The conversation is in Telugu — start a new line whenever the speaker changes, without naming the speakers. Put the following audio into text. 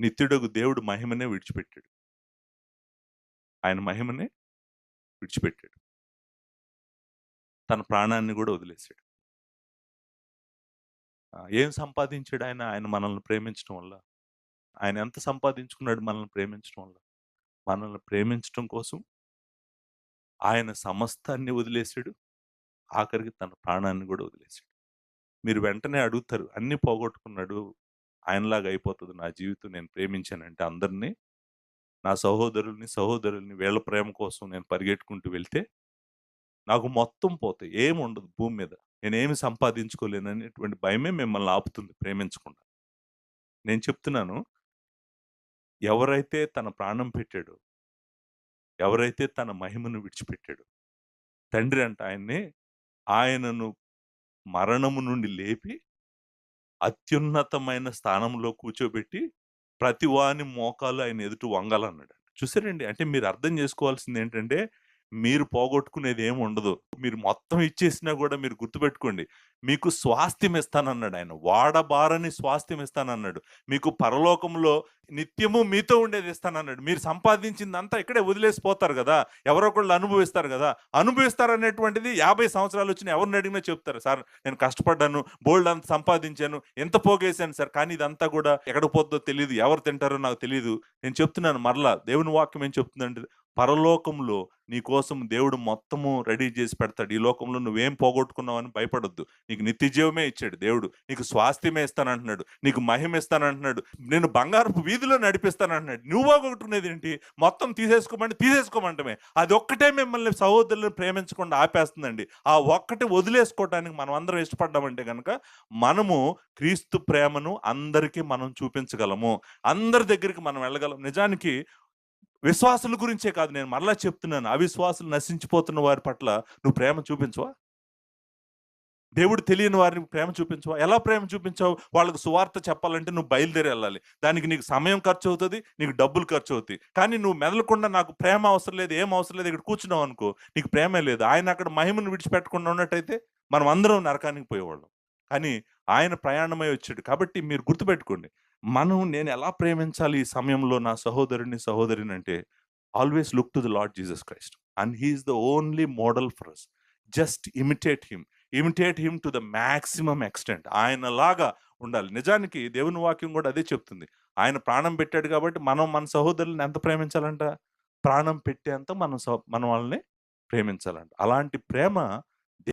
నిత్యుడగు దేవుడు మహిమనే విడిచిపెట్టాడు. ఆయన మహిమనే విడిచిపెట్టాడు. తన ప్రాణాన్ని గూడా వదిలేసాడు. ఏం సంపాదించాడు ఆయన? ఆయన మనల్ని ప్రేమించడం వల్ల. ఆయన ఎంత సంపాదించుకున్నాడు మనల్ని ప్రేమించడం వల్ల? మనల్ని ప్రేమించటం కోసం ఆయన సమస్తాన్ని వదిలేసాడు. ఆఖరికి తన ప్రాణాన్ని గూడా వదిలేసాడు. మీరు వెంటనే అడుగుతారు, అన్నీ పోగొట్టుకున్నాడు. ఆయనలాగా అయిపోతది నా జీవితం నేను ప్రేమించానంటే అందరిని, నా సహోదరుల్ని వీళ్ళ ప్రేమ కోసం నేను పరిగెట్టుకుంటూ వెళ్తే, నాకు మొత్తం పోతాయి. ఏముండదు భూమి మీద. నేనేమి సంపాదించుకోలేననేటువంటి భయమే మిమ్మల్ని ఆపుతుంది ప్రేమించకుండా. నేను చెప్తున్నాను, ఎవరైతే తన ప్రాణం పెట్టాడో, ఎవరైతే తన మహిమను విడిచిపెట్టాడో, తండ్రి అంట ఆయనను మరణము నుండి లేపి, అత్యున్నతమైన స్థానంలో కూర్చోబెట్టి, ప్రతివాని మోకాలు ఆయన ఎదుట వంగాలన్నాడు. చూసారండి? అంటే మీరు అర్థం చేసుకోవాల్సిందేంటంటే, మీరు పోగొట్టుకునేది ఏముండదు. మీరు మొత్తం ఇచ్చేసినా గూడా మీరు గుర్తుపెట్టుకోండి. మీకు స్వాస్థ్యం ఇస్తానన్నాడు ఆయన. వాడబారని స్వాస్థ్యం ఇస్తానన్నాడు. మీకు పరలోకంలో నిత్యము మీతో ఉండేది ఇస్తానన్నాడు. మీరు సంపాదించిందంతా ఇక్కడే వదిలేసి పోతారు గదా! ఎవరో ఒకళ్ళు అనుభవిస్తారు గదా! అనుభవిస్తారనేటువంటిది 50 సంవత్సరాలొచ్చినా ఎవరిని అడిగినా చెప్తారు. సార్ నేను కష్టపడ్డాను, బోలెడంత సంపాదించాను, ఎంత పోగేశాను సార్. కానీ ఇదంతా గూడా ఎక్కడికి పోద్దో తెలీదు. ఎవరు తింటారో నాకు తెలీదు. నేను చెప్తున్నాను మరలా దేవుని వాక్యం ఏం చెప్తుందంటే పరలోకంలో నీకోసం దేవుడు మొత్తము రెడీ చేసి పెడతాడు. ఈ లోకంలో నువ్వేం పోగొట్టుకున్నావని భయపడొద్దు. నీకు నిత్య జీవమే ఇచ్చాడు దేవుడు. నీకు స్వాస్థ్యమే ఇస్తానంటున్నాడు. నీకు మహిమ ఇస్తానంటున్నాడు. నేను బంగారపు వీధిలో నడిపిస్తానంటున్నాడు. నువ్వు పోగొట్టుకునేదేంటి? మొత్తం తీసేసుకోమంటమే. అది ఒక్కటే మిమ్మల్ని సహోదరులను ప్రేమించకుండా ఆపేస్తుందండి. ఆ ఒక్కటి వదిలేసుకోవటానికి మనం అందరం ఇష్టపడ్డామంటే గనక మనము క్రీస్తు ప్రేమను అందరికీ మనం చూపించగలము. అందరి దగ్గరికి మనం వెళ్ళగలం. నిజానికి విశ్వాసుల గురించే కాదు నేను మరలా చెప్తున్నాను. అవిశ్వాసులు నశించిపోతున్న వారి పట్ల నువ్వు ప్రేమ చూపించవా? దేవుడు తెలియని వారికి ప్రేమ చూపించవా? ఎలా ప్రేమ చూపించావు? వాళ్ళకి సువార్త చెప్పాలంటే నువ్వు బయలుదేరి ఎళ్ళాలి. దానికి నీకు సమయం ఖర్చవుతది. నీకు డబ్బులు ఖర్చవుతాయి. కానీ నువ్వు మెదలకుండా నాకు ప్రేమ అవసరం లేదు, ఏం అవసరం లేదు ఇక్కడ కూర్చున్నావనుకో నీకు ప్రేమే లేదు. ఆయన అక్కడ మహిమను విడిచిపెట్టకుండా ఉన్నట్టయితే మనం అందరం నరకానికి పోయేవాళ్ళం. కానీ ఆయన ప్రయాణమై వచ్చాడు. కాబట్టి మీరు గుర్తుపెట్టుకోండి. నేను ఎలా ప్రేమించాలి ఈ సమయంలో నా సహోదరిని అంటే always look to the lord Jesus Christ. And he is the only model for us. Just imitate him to the maximum extent. ఆయనలాగా ఉండాలి. నిజానికి దేవుని వాక్యం కూడా అదే చెప్తుంది. ఆయన ప్రాణం పెట్టాడు కాబట్టి మనం మన సహోదరులను ఎంత ప్రేమించాలంట? ప్రాణం పెట్టేంత మనం వాళ్ళని ప్రేమించాలంట. అలాంటి ప్రేమ